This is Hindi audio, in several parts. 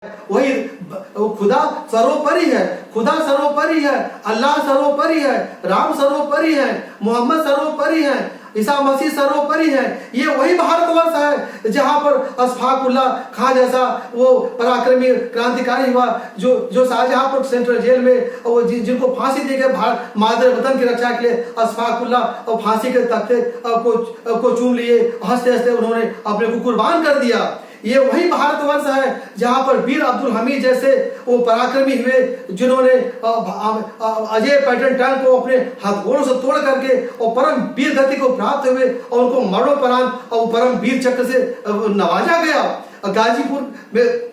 वही खुदा सर्वोपरि है, खुदा सर्वोपरि है, अल्लाह सर्वोपरि है, राम सर्वोपरि है, मोहम्मद सर्वोपरि है, ईसा मसीह सर्वोपरि है। ये वही भारतवर्ष है जहां पर अशफाकुल्लाह खां जैसा वो पराक्रमी क्रांतिकारी हुआ जो शाहजहांपुर सेंट्रल जेल में वो जिनको फांसी दी गई मादर वतन की रक्षा के लिए अशफाकुल्लाह और फांसी के तख्ते को चूम लिए, हंसते हंसते उन्होंने अपने को कुर्बान कर दिया। ये वही भारतवर्ष है जहां पर वीर अब्दुल हमीद जैसे वो पराक्रमी हुए जिन्होंने अजय पैटर्न टैंक को अपने हथगोलों से तोड़ करके और परम वीर गति को प्राप्त हुए और उनको मरणोपरांत और परम वीर चक्र से नवाजा गया। गाजीपुर में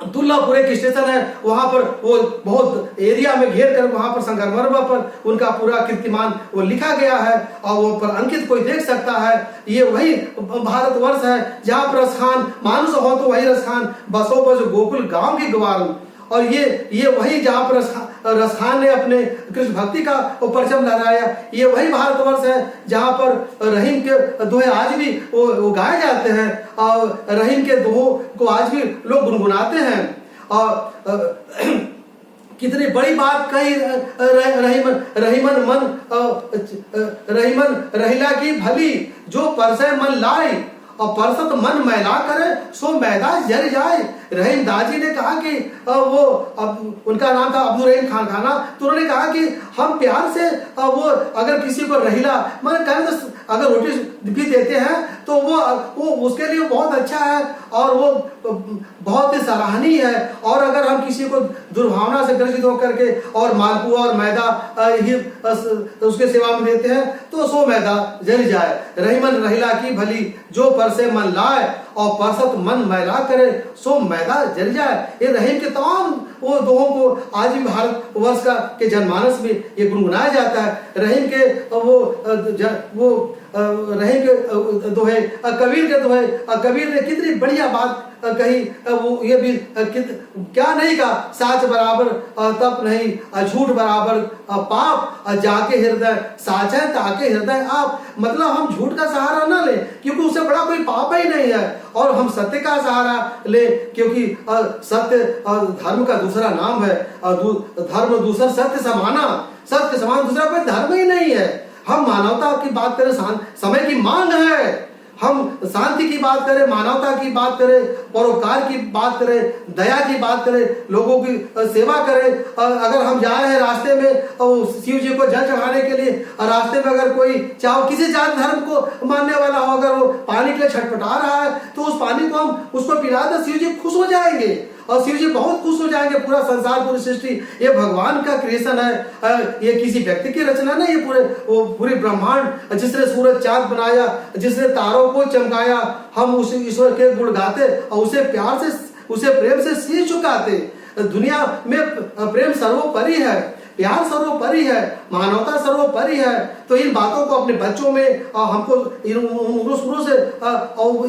दुल्लापुर एक स्टेशन है, वहां पर वो बहुत एरिया में घेर कर वहां पर संगमरमर पर उनका पूरा कीर्तिमान वो लिखा गया है और वो पर अंकित कोई देख सकता है। ये वही भारतवर्ष है जहां पर रसखान मानुष हो तो वही रसखान बसो बस गोकुल गांव की गवार। और ये वही जहां पर रसखान ने अपने कृष्ण भक्ति का परचम लहराया। ये वही भारतवर्ष है जहां पर रहीम के दोहे आज भी वो गाए जाते हैं और रहीम के दोहों को आज भी लोग गुनगुनाते हैं। और कितनी बड़ी बात कही रहीमन रहिला की भली जो परसे मन लाई और परसत मन मैला करे सो मैदा जर जाए। रहीम दाजी ने कहा कि वो उनका नाम था अब्दुल रहीम खान खाना, तो उन्होंने कहा कि हम प्यार से वो अगर किसी को रहीला मैंने कहा तो अगर रोटी भी देते हैं तो वो उसके लिए बहुत अच्छा है और वो बहुत ही सराहनीय है। और अगर हम किसी को दुर्भावना से ग्रसित होकर के और मालपुआ और मैदा ही उसके सेवा में देते हैं तो सो मैदा जल जाए। रहीमन रहिला की भली जो परसे मन लाए और परसत मन मैला करे सो मैदा जल जाए। ये रहीम के तमाम वो दोहों को आज भी भारतवर्ष के जनमानस में ये गुनगुनाया जाता है। रहीम के वो रहीम के दोहे, कबीर के दोहे, कबीर ने कितनी बढ़िया बात कही। वो ये भी क्या नहीं कहा, साच बराबर तप नहीं, झूठ बराबर पाप, जाके हृदय साच है ताके हृदय आप। मतलब हम झूठ का सहारा ना ले क्योंकि उससे बड़ा कोई पाप ही नहीं है, और हम सत्य का सहारा ले क्योंकि सत्य धर्म का दूसरा नाम है। धर्म दूसरा सत्य समाना, सत्य समान दूसरा कोई धर्म ही नहीं है। हम मानवता की बात करें, समय की मांग है, हम शांति की बात करें, मानवता की बात करें, परोपकार की बात करें, दया की बात करें, लोगों की सेवा करें। अगर हम जा रहे हैं रास्ते में शिव जी को जल चढ़ाने के लिए, रास्ते में अगर कोई चाहे किसी जात धर्म को मानने वाला हो, अगर वो पानी के लिए छटपटा रहा है तो उस पानी को हम उसको पिला दे, शिव जी खुश हो जाएंगे और शिव जी बहुत खुश हो जाएंगे। पूरा संसार, पूरी सृष्टि ये भगवान का क्रिएशन है, ये किसी व्यक्ति की रचना नहीं। ये पूरे ब्रह्मांड जिसने सूरज चांद बनाया, जिसने तारों को चमकाया, हम उस ईश्वर के गुण गाते और उसे प्यार से, उसे प्रेम से शीश झुकाते। दुनिया में प्रेम सर्वोपरि है, प्यार सर्वोपरि है, मानवता सर्वोपरि है। तो इन बातों को अपने बच्चों में हमको शुरू से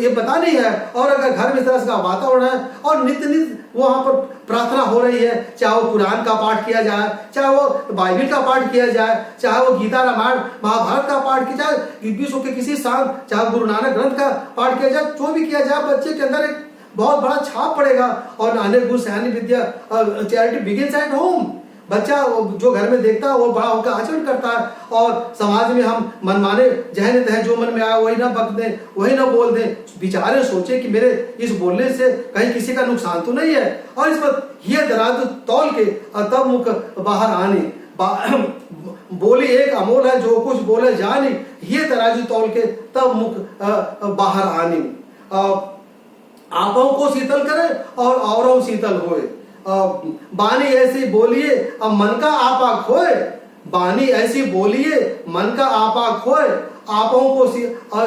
ये बतानी है। और अगर घर में इस तरह का वातावरण है और नित्य वहां पर प्रार्थना हो रही है, चाहे वो कुरान का पाठ किया जाए, चाहे वो बाइबिल का पाठ किया जाए, चाहे वो गीता रामायण महाभारत का पाठ किया जाए, विश्व के किसी शांत, चाहे गुरु नानक ग्रंथ का पाठ किया जाए, जो भी किया जाए, बच्चे के अंदर एक बहुत बड़ा छाप पड़ेगा। और अनेक गुरु सयानी विद्या, चैरिटी बिगिंस एट होम। बच्चा जो घर में देखता है वो बड़ा होकर आचरण करता है। और समाज में हम मनमाने जहनीत हैं, जो मन में आया वही ना बक दें, वही ना बोल दें, विचारे सोचे कि मेरे इस बोलने से कहीं किसी का नुकसान तो नहीं है। और इस पर ये तराजू तौल के तब मुख बाहर आने, बोली एक अमोल है जो कुछ बोले जानी, ये तराजू तौल के तब मुख बाहर आनी। आपों को शीतल करे और औरों शीतल होए, बानी ऐसी बोलिए अब मन का आपा खोए, बानी ऐसी बोलिए मन का आपा खोए, आपों को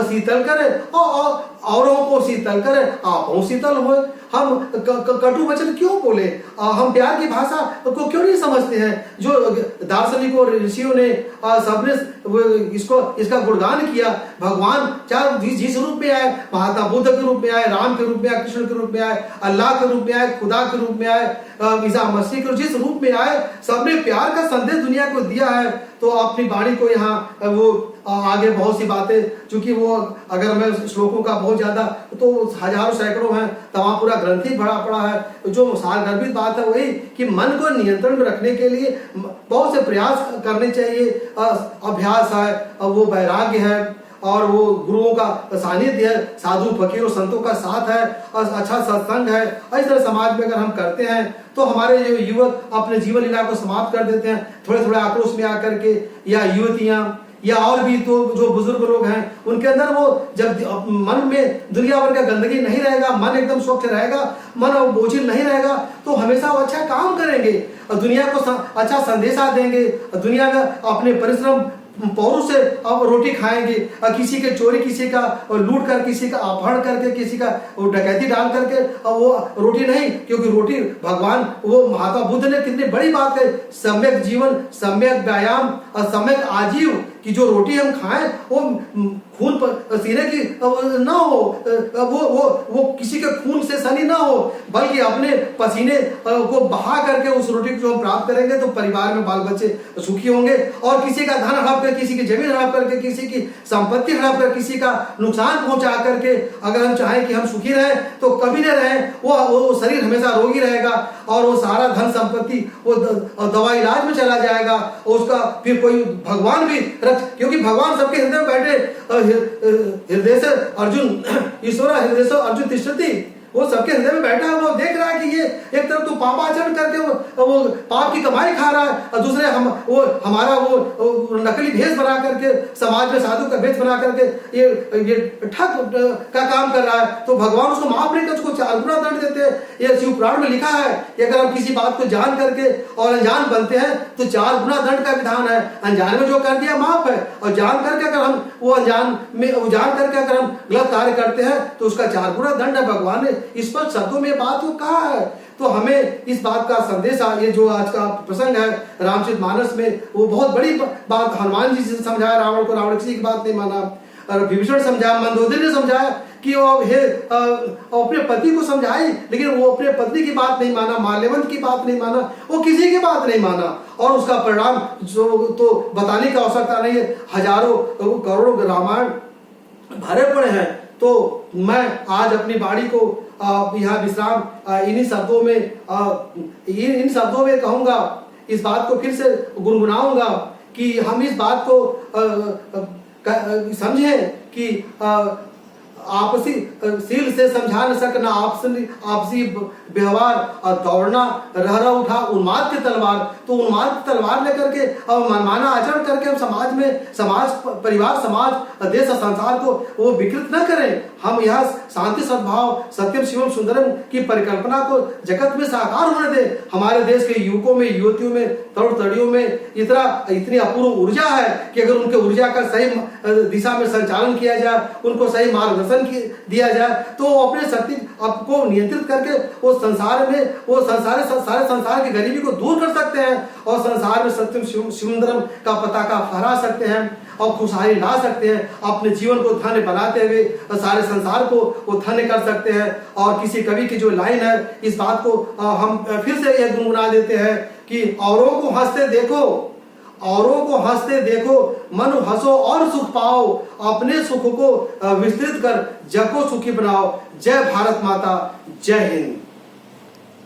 शीतल करे और औरों को शीतल करे, आपों शीतल होए। हम कटु वचन क्यों बोले, हम प्यार की भाषा को क्यों नहीं समझते हैं। जो दार्शनिकों ऋषियों ने सबने इसका गुणगान किया। भगवान चाहे जिस रूप में आए, महात्मा बुद्ध के रूप में आए, राम के रूप में आए, कृष्ण के रूप में आए, अल्लाह के रूप में आए, खुदा के रूप में आए, ईसा मसीह के जिस रूप में आए, सबने प्यार का संदेश दुनिया को दिया है। तो अपनी वाणी को यहाँ वो आगे बहुत सी बातें, चूंकि वो अगर मैं श्लोकों का बहुत ज्यादा तो हजारों सैकड़ों हैं, तमाम पूरा ग्रंथ ही भरा पड़ा है। जो सारगर्भित बात है वही कि मन को नियंत्रण में रखने के लिए बहुत से प्रयास करने चाहिए। अभ्यास है, वो वैराग्य है, और वो गुरुओं का सानिध्य है, साधु फकीर और संतों का साथ है, और अच्छा सत्संग है। इस तरह समाज में अगर हम करते हैं तो हमारे जो युवक अपने जीवन लीला को समाप्त कर देते हैं थोड़े थोड़े आक्रोश में आकर के, या युवतियां या और भी तो जो बुजुर्ग लोग हैं उनके अंदर वो जब मन में दुनिया भर का गंदगी नहीं रहेगा, मन एकदम स्वच्छ रहेगा, मन बोझिल नहीं रहेगा, तो हमेशा वो अच्छा काम करेंगे, दुनिया को अच्छा संदेशा देंगे, दुनिया में अपने परिश्रम पौरों से अब रोटी खाएंगे। किसी के चोरी, किसी का लूट कर, किसी का अपहरण करके, किसी का डकैती डाल करके वो रोटी नहीं, क्योंकि रोटी भगवान वो महात्मा बुद्ध ने कितनी बड़ी बात है, सम्यक जीवन, सम्यक व्यायाम और सम्यक आजीव कि जो रोटी हम खाएं वो खून पसीने की ना हो, वो किसी के खून से सनी ना हो, बल्कि अपने पसीने को बहा करके उस रोटी को हम प्राप्त करेंगे तो परिवार में बाल बच्चे सुखी होंगे। और किसी का धन हड़प कर, किसी की जमीन हड़प करके, किसी की संपत्ति हड़प कर, किसी का नुकसान पहुंचा करके अगर हम चाहें कि हम सुखी रहें तो कभी न रहें, वो शरीर हमेशा रोगी रहेगा और वो सारा धन संपत्ति वो दवा इलाज में चला जाएगा। उसका फिर कोई भगवान भी क्योंकि भगवान सबके हृदय में बैठे, हृदय से अर्जुन ईश्वर हृदय से अर्जुन तिष्ठति, वो सबके हृदय में बैठा है। वो देख रहा है कि ये एक तरफ तो पापाचरण करके वो पाप की कमाई खा रहा है, और दूसरे वो हमारा वो नकली भेष बना करके, समाज में साधु का भेष बना करके ये ठग का काम कर रहा है, तो भगवान उसको माफ नहीं कर, उसको 4 गुना दंड देते हैं। ये शिव पुराण में लिखा है कि अगर हम किसी बात को जान करके और अनजान बनते हैं तो 4 गुना दंड का विधान है। अनजान में जो कर दिया माफ है, और जान करके अगर हम वो अनजान में जान करके अगर हम गलत कार्य करते हैं तो उसका 4 गुना दंड है। भगवान ने इस पर शब्दों में बात को कहा है। तो हमें इस बात का संदेश, ये जो आज का प्रसंग है रामचरितमानस में, वो बहुत बड़ी बात हनुमान जी से समझाया रावण को, रावण किसी की बात नहीं माना, और विभीषण समझाया, मंदोदरी ने समझाया कि वो अपने पति को समझाई, लेकिन वो अपने पत्नी की बात नहीं माना, माल्यवंत की बात नहीं माना, वो किसी की बात नहीं माना, और उसका परिणाम जो तो बताने की आवश्यकता नहीं है। हजारों करोड़ों रामायण भरे पड़े हैं। तो मैं आज अपनी वाणी को यहाँ विश्राम इन्हीं शब्दों में इन शब्दों में कहूंगा, इस बात को फिर से गुनगुनाऊंगा कि हम इस बात को समझें कि आपसी सील से समझा न सकना, आपसी व्यवहार और दौड़ना रह उठा उन्माद की तलवार। तो उन्माद की तलवार लेकर के और मनमाना आचरण करके हम समाज में, समाज परिवार, समाज, देश और संसार को वो विकृत न करें। हम यह शांति सद्भाव सत्यम शिवम सुंदरम की परिकल्पना को जगत में साकार होने दें। हमारे देश के युवकों में, युवतियों में, तरुण तड़ियों में इतनी अपूर्व ऊर्जा है कि अगर उनके ऊर्जा का सही दिशा में संचालन किया जाए, उनको सही मार्गदर्शन दिया जाए, तो वो अपने शक्ति को नियंत्रित करके वो संसार में वो सारे संसार की गरीबी को दूर कर सकते हैं, और संसार में सत्यम सुंदरम का पताका फहरा सकते हैं और खुशहाली ला सकते हैं। अपने जीवन को धन्य बनाते हुए सारे संसार को वो धन्य कर सकते हैं। और किसी कवि की जो लाइन है, इस बात को हम फिर से यह गुनगुना देते हैं कि औरों को हंसते देखो, औरों को हंसते देखो, मन हंसो और सुख पाओ, अपने सुख को विस्तृत कर जग को सुखी बनाओ। जय भारत माता, जय हिंद।